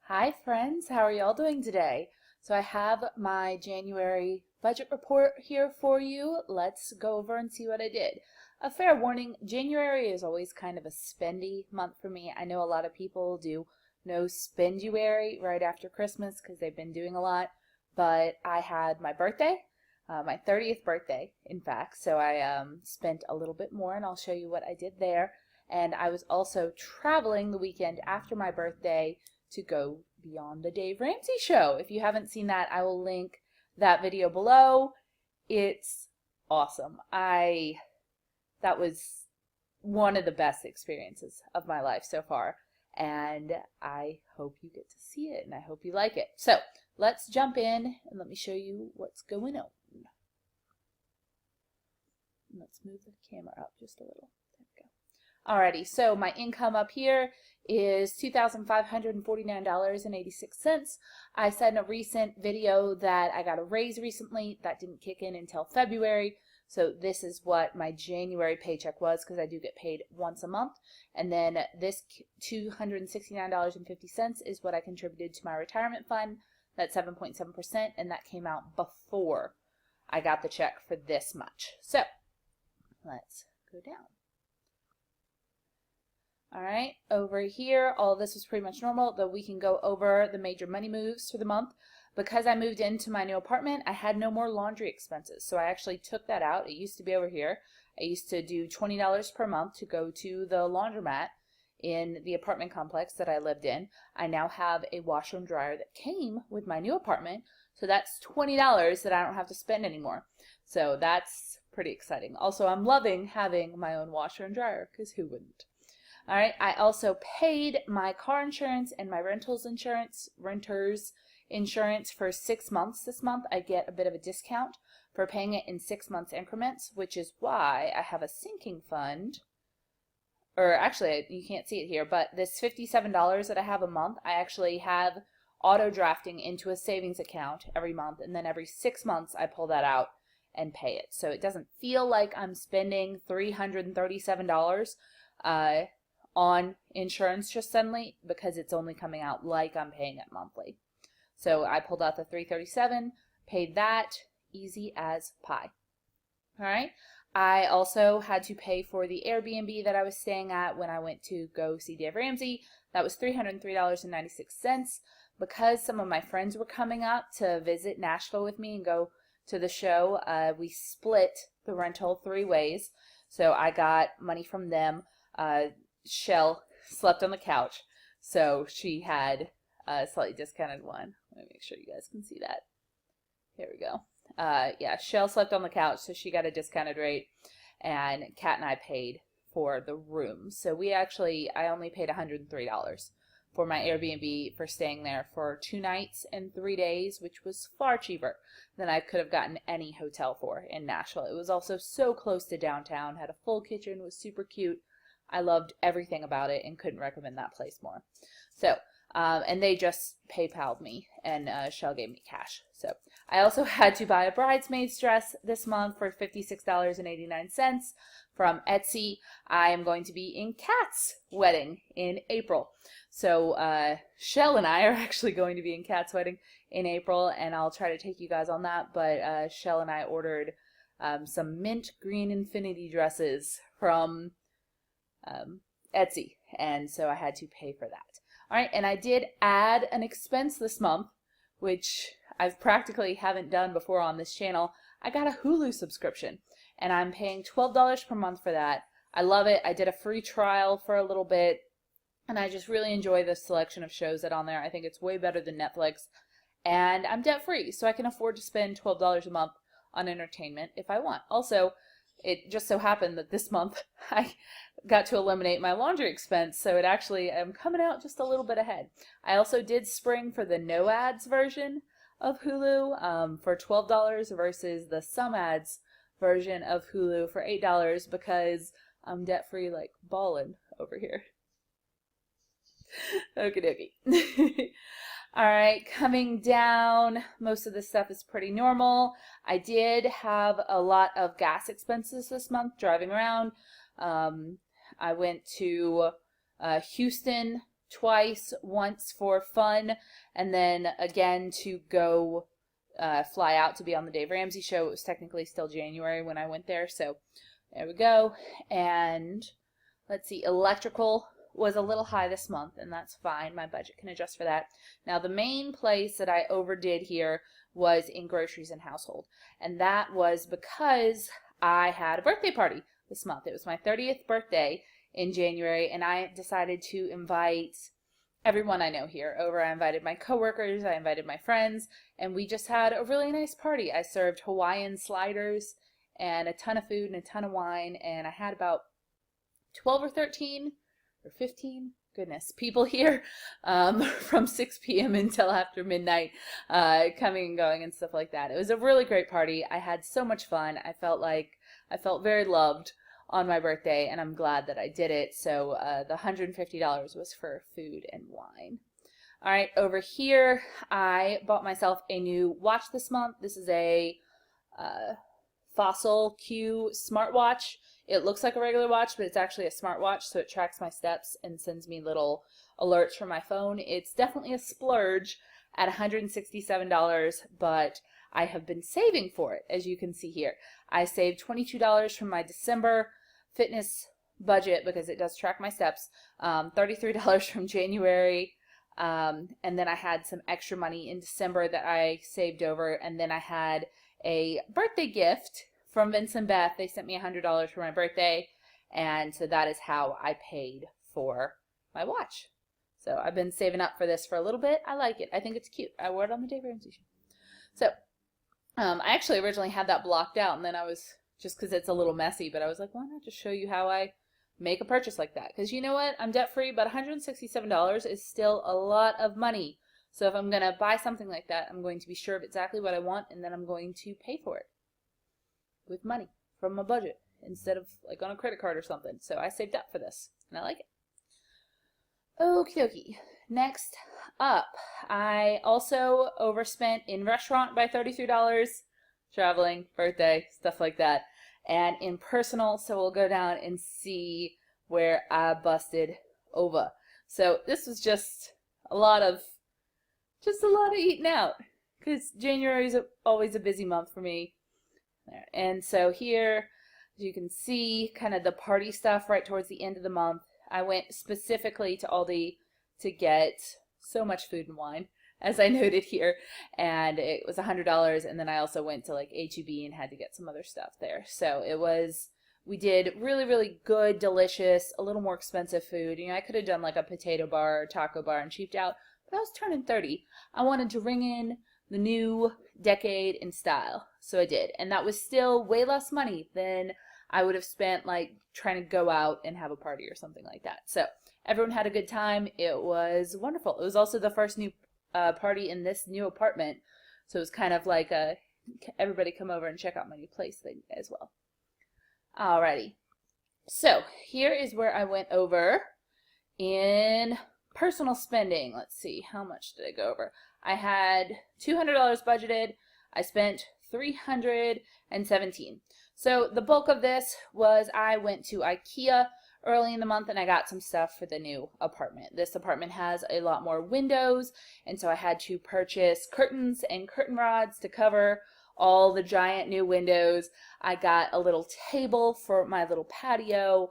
Hi friends, how are y'all doing today? So I have my January budget report here for you. Let's go over and see what I did. A fair warning, January is always kind of a spendy month for me. I know a lot of people do no spenduary right after Christmas because they've been doing a lot, but I had my birthday, my 30th birthday, in fact, so I spent a little bit more and I'll show you what I did there. And I was also traveling the weekend after my birthday to go beyond the Dave Ramsey show. If you haven't seen that, I will link that video below. It's awesome. That was one of the best experiences of my life so far, and I hope you get to see it and I hope you like it. So let's jump in and let me show you what's going on. Let's move the camera up just a little. There we go. Alrighty, so my income up here is $2,549.86. I said in a recent video that I got a raise recently. That didn't kick in until February. So this is what my January paycheck was because I do get paid once a month. And then this $269.50 is what I contributed to my retirement fund. That's 7.7%, and that came out before I got the check for this much. So let's go down. All right, over here, all this was pretty much normal, though we can go over the major money moves for the month. Because I moved into my new apartment, I had no more laundry expenses, so I actually took that out. It used to be over here. I used to do $20 per month to go to the laundromat in the apartment complex that I lived in. I now have a washer and dryer that came with my new apartment, so that's $20 that I don't have to spend anymore. So that's pretty exciting. Also, I'm loving having my own washer and dryer, because who wouldn't? All right, I also paid my car insurance and my renter's insurance for 6 months this month. I get a bit of a discount for paying it in 6 months increments, which is why I have a sinking fund. Or actually, you can't see it here, but this $57 that I have a month, I actually have auto drafting into a savings account every month, and then every 6 months I pull that out and pay it. So it doesn't feel like I'm spending $337 on insurance just suddenly, because it's only coming out like I'm paying it monthly. So I pulled out the $337, paid that, easy as pie. All right. I also had to pay for the Airbnb that I was staying at when I went to go see Dave Ramsey. That was $303.96. Because some of my friends were coming up to visit Nashville with me and go to the show, we split the rental 3 ways. So I got money from them. Shell slept on the couch, so she had a slightly discounted one. Let me make sure you guys can see that. Here we go. Yeah, Shell slept on the couch, so she got a discounted rate, and Kat and I paid for the room. So I only paid $103 for my Airbnb for staying there for 2 nights and 3 days, which was far cheaper than I could have gotten any hotel for in Nashville. It was also so close to downtown, had a full kitchen, was super cute. I loved everything about it and couldn't recommend that place more. So, and they just PayPal'd me, and Shell gave me cash. So I also had to buy a bridesmaid's dress this month for $56.89 from Etsy. I am going to be in Kat's wedding in April. So Shell and I are actually going to be in Kat's wedding in April, and I'll try to take you guys on that. But Shell and I ordered some mint green infinity dresses from Etsy, and so I had to pay for that. All right, and I did add an expense this month, which I've practically haven't done before on this channel. I got a Hulu subscription, and I'm paying $12 per month for that. I love it. I did a free trial for a little bit, and I just really enjoy the selection of shows that are on there. I think it's way better than Netflix, and I'm debt-free, so I can afford to spend $12 a month on entertainment if I want. Also, it just so happened that this month I got to eliminate my laundry expense, so it actually am coming out just a little bit ahead. I also did spring for the no ads version of Hulu for $12 versus the some ads version of Hulu for $8 because I'm debt-free like ballin' over here. Okie dokie. All right, coming down, most of this stuff is pretty normal. I did have a lot of gas expenses this month driving around. I went to Houston twice, once for fun, and then again to go fly out to be on the Dave Ramsey show. It was technically still January when I went there, so there we go. And let's see, electrical was a little high this month, and that's fine. My budget can adjust for that. Now, the main place that I overdid here was in groceries and household, and that was because I had a birthday party this month. It was my 30th birthday in January, and I decided to invite everyone I know here over. I invited my coworkers, I invited my friends, and we just had a really nice party. I served Hawaiian sliders and a ton of food and a ton of wine, and I had about 12 or 13 or 15, goodness, people here from 6 p.m. until after midnight, coming and going and stuff like that. It was a really great party. I had so much fun. I felt very loved on my birthday, and I'm glad that I did it. So the $150 was for food and wine. All right, over here, I bought myself a new watch this month. This is a Fossil Q Smartwatch. It looks like a regular watch, but it's actually a smartwatch, so it tracks my steps and sends me little alerts from my phone. It's definitely a splurge at $167, but I have been saving for it, as you can see here. I saved $22 from my December fitness budget because it does track my steps, $33 from January, and then I had some extra money in December that I saved over, and then I had a birthday gift from Vince and Beth. They sent me $100 for my birthday, and so that is how I paid for my watch. So I've been saving up for this for a little bit. I like it. I think it's cute. I wore it on the Dave Ramsey show. So I actually originally had that blocked out, and then I was, just because it's a little messy, but I was like, why not just show you how I make a purchase like that? Because you know what? I'm debt-free, but $167 is still a lot of money. So if I'm going to buy something like that, I'm going to be sure of exactly what I want, and then I'm going to pay for it with money from my budget instead of like on a credit card or something. So I saved up for this, and I like it. Okie dokie. Next up, I also overspent in restaurant by $33, traveling, birthday, stuff like that, and in personal, so we'll go down and see where I busted over. So this was just a lot of eating out, because January is always a busy month for me. And so here, as you can see, kind of the party stuff right towards the end of the month. I went specifically to Aldi to get so much food and wine, as I noted here, and it was $100, and then I also went to like H-E-B and had to get some other stuff there. So it was, we did really, really good, delicious, a little more expensive food. You know, I could have done like a potato bar or taco bar and cheaped out, but I was turning 30. I wanted to ring in the new decade in style, so I did, and that was still way less money than I would have spent like trying to go out and have a party or something like that. So everyone had a good time. It was wonderful. It was also the first new party in this new apartment, so it was kind of like a everybody come over and check out my new place thing as well. Alrighty, so here is where I went over in personal spending. Let's see, how much did I go over? I had $200 budgeted. I spent $317. So the bulk of this was I went to IKEA early in the month and I got some stuff for the new apartment. This apartment has a lot more windows, and so I had to purchase curtains and curtain rods to cover all the giant new windows. I got a little table for my little patio.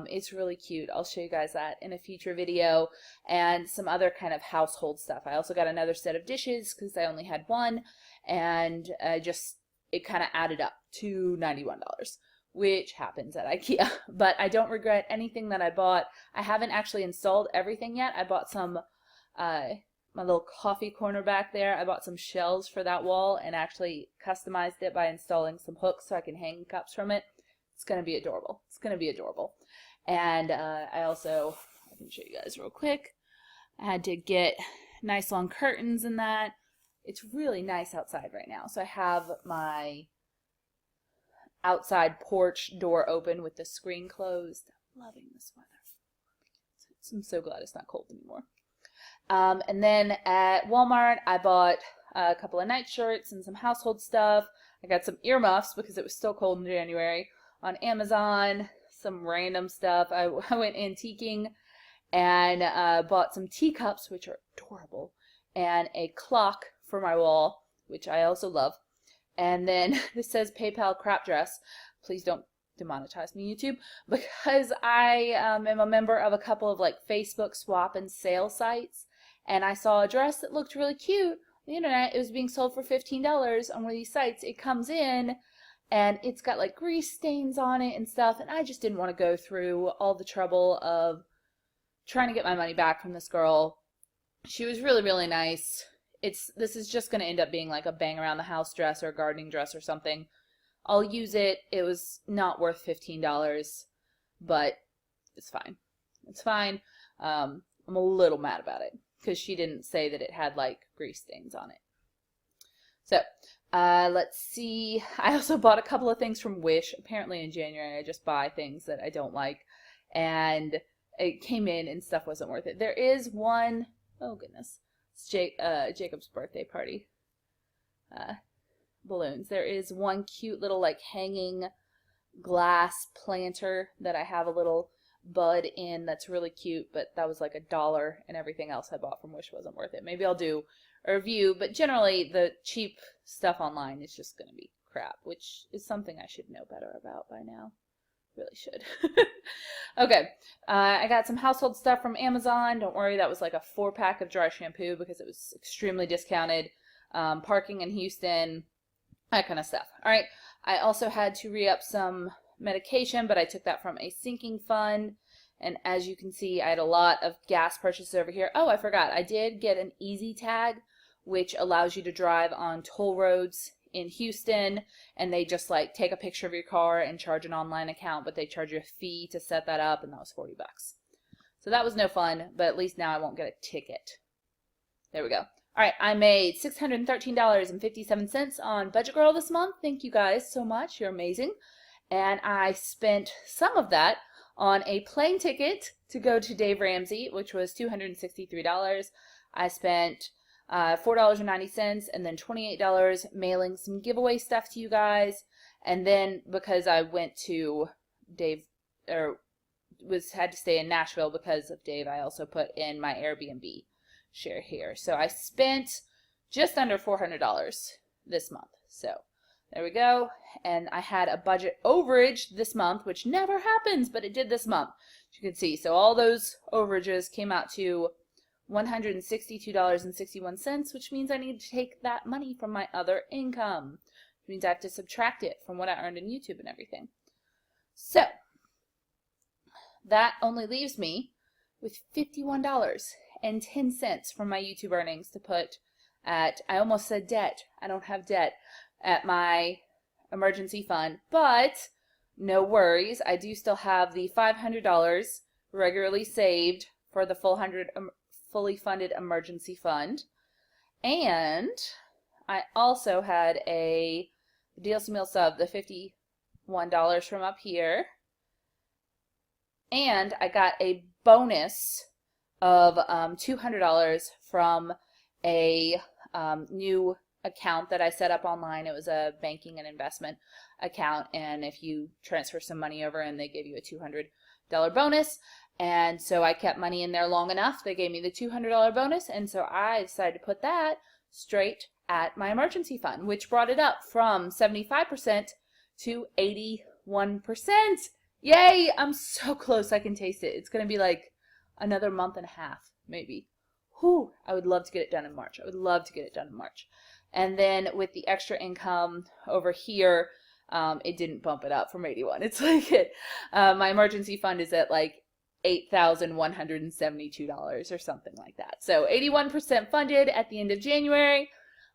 It's really cute. I'll show you guys that in a future video, and some other kind of household stuff. I also got another set of dishes because I only had one, and it kind of added up to $91, which happens at IKEA. But I don't regret anything that I bought. I haven't actually installed everything yet. I bought some, my little coffee corner back there. I bought some shelves for that wall and actually customized it by installing some hooks so I can hang cups from it. It's going to be adorable. It's going to be adorable. And I can show you guys real quick. I had to get nice long curtains and that. It's really nice outside right now. So I have my outside porch door open with the screen closed. I'm loving this weather. I'm so glad it's not cold anymore. And then at Walmart, I bought a couple of nightshirts and some household stuff. I got some earmuffs because it was still cold in January on Amazon, some random stuff. I went antiquing and bought some teacups, which are adorable, and a clock for my wall, which I also love. And then this says PayPal crap dress. Please don't demonetize me, YouTube, because I am a member of a couple of like Facebook swap and sale sites, and I saw a dress that looked really cute on the internet. It was being sold for $15 on one of these sites. It comes in and it's got like grease stains on it and stuff, and I just didn't want to go through all the trouble of trying to get my money back from this girl. She was really, really nice. This is just going to end up being like a bang around the house dress or a gardening dress or something. I'll use it. It was not worth $15, but it's fine. It's fine. I'm a little mad about it because she didn't say that it had like grease stains on it. So let's see. I also bought a couple of things from Wish. Apparently in January I just buy things that I don't like, and it came in and stuff wasn't worth it. There is one, oh goodness, it's Jacob's birthday party. Balloons. There is one cute little like hanging glass planter that I have a little bud in that's really cute, but that was like $1, and everything else I bought from Wish wasn't worth it. Maybe I'll do a review, but generally the cheap stuff online is just going to be crap, which is something I should know better about by now. Really should. Okay, I got some household stuff from Amazon. Don't worry, that was like a 4-pack of dry shampoo because it was extremely discounted. Parking in Houston, that kind of stuff. All right, I also had to re-up some medication, but I took that from a sinking fund. And as you can see, I had a lot of gas purchases over here. Oh, I forgot. I did get an Easy Tag, which allows you to drive on toll roads in Houston, and they just like take a picture of your car and charge an online account, but they charge you a fee to set that up, and that was $40. So that was no fun, but at least now I won't get a ticket. There we go. All right, I made $613.57 on Budget Girl this month. Thank you guys so much. You're amazing. And I spent some of that on a plane ticket to go to Dave Ramsey, which was $263. I spent $4.90 and then $28 mailing some giveaway stuff to you guys. And then because I went to Dave, or had to stay in Nashville because of Dave, I also put in my Airbnb share here. So I spent just under $400 this month. So there we go. And I had a budget overage this month, which never happens, but it did this month, as you can see. So all those overages came out to $162.61, which means I need to take that money from my other income. Which means I have to subtract it from what I earned in YouTube and everything. So that only leaves me with $51.10 from my YouTube earnings to put at, I almost said debt. I don't have debt, at my emergency fund, but no worries. I do still have the $500 regularly saved for the fully funded emergency fund. And I also had a DLC meal sub, the $51 from up here. And I got a bonus of $200 from a new account that I set up online. It was a banking and investment account, and if you transfer some money over, and they give you a $200 bonus. And so I kept money in there long enough. They gave me the $200 bonus, and so I decided to put that straight at my emergency fund, which brought it up from 75% to 81%. Yay! I'm so close. I can taste it. It's going to be like another month and a half, maybe. Whew, I would love to get it done in March. I would love to get it done in March. And then with the extra income over here, it didn't bump it up from 81. It's like my emergency fund is at like $8,172 or something like that. So 81% funded at the end of January.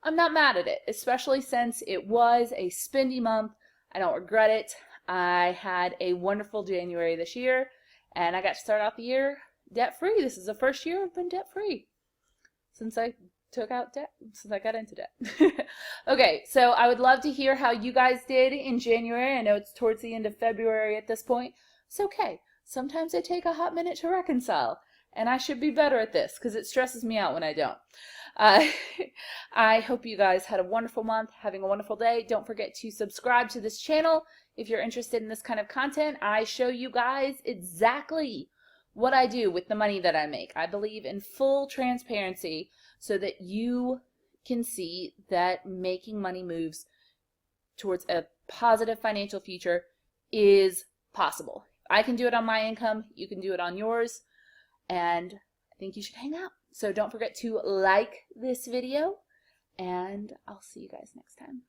I'm not mad at it, especially since it was a spendy month. I don't regret it. I had a wonderful January this year, and I got to start out the year debt-free. This is the first year I've been debt-free since I took out debt, since I got into debt. Okay, so I would love to hear how you guys did in January. I know it's towards the end of February at this point. It's okay. Sometimes I take a hot minute to reconcile, and I should be better at this because it stresses me out when I don't. I hope you guys had a wonderful month, having a wonderful day. Don't forget to subscribe to this channel if you're interested in this kind of content. I show you guys exactly what I do with the money that I make. I believe in full transparency so that you can see that making money moves towards a positive financial future is possible. I can do it on my income, you can do it on yours, and I think you should hang out. So don't forget to like this video, and I'll see you guys next time.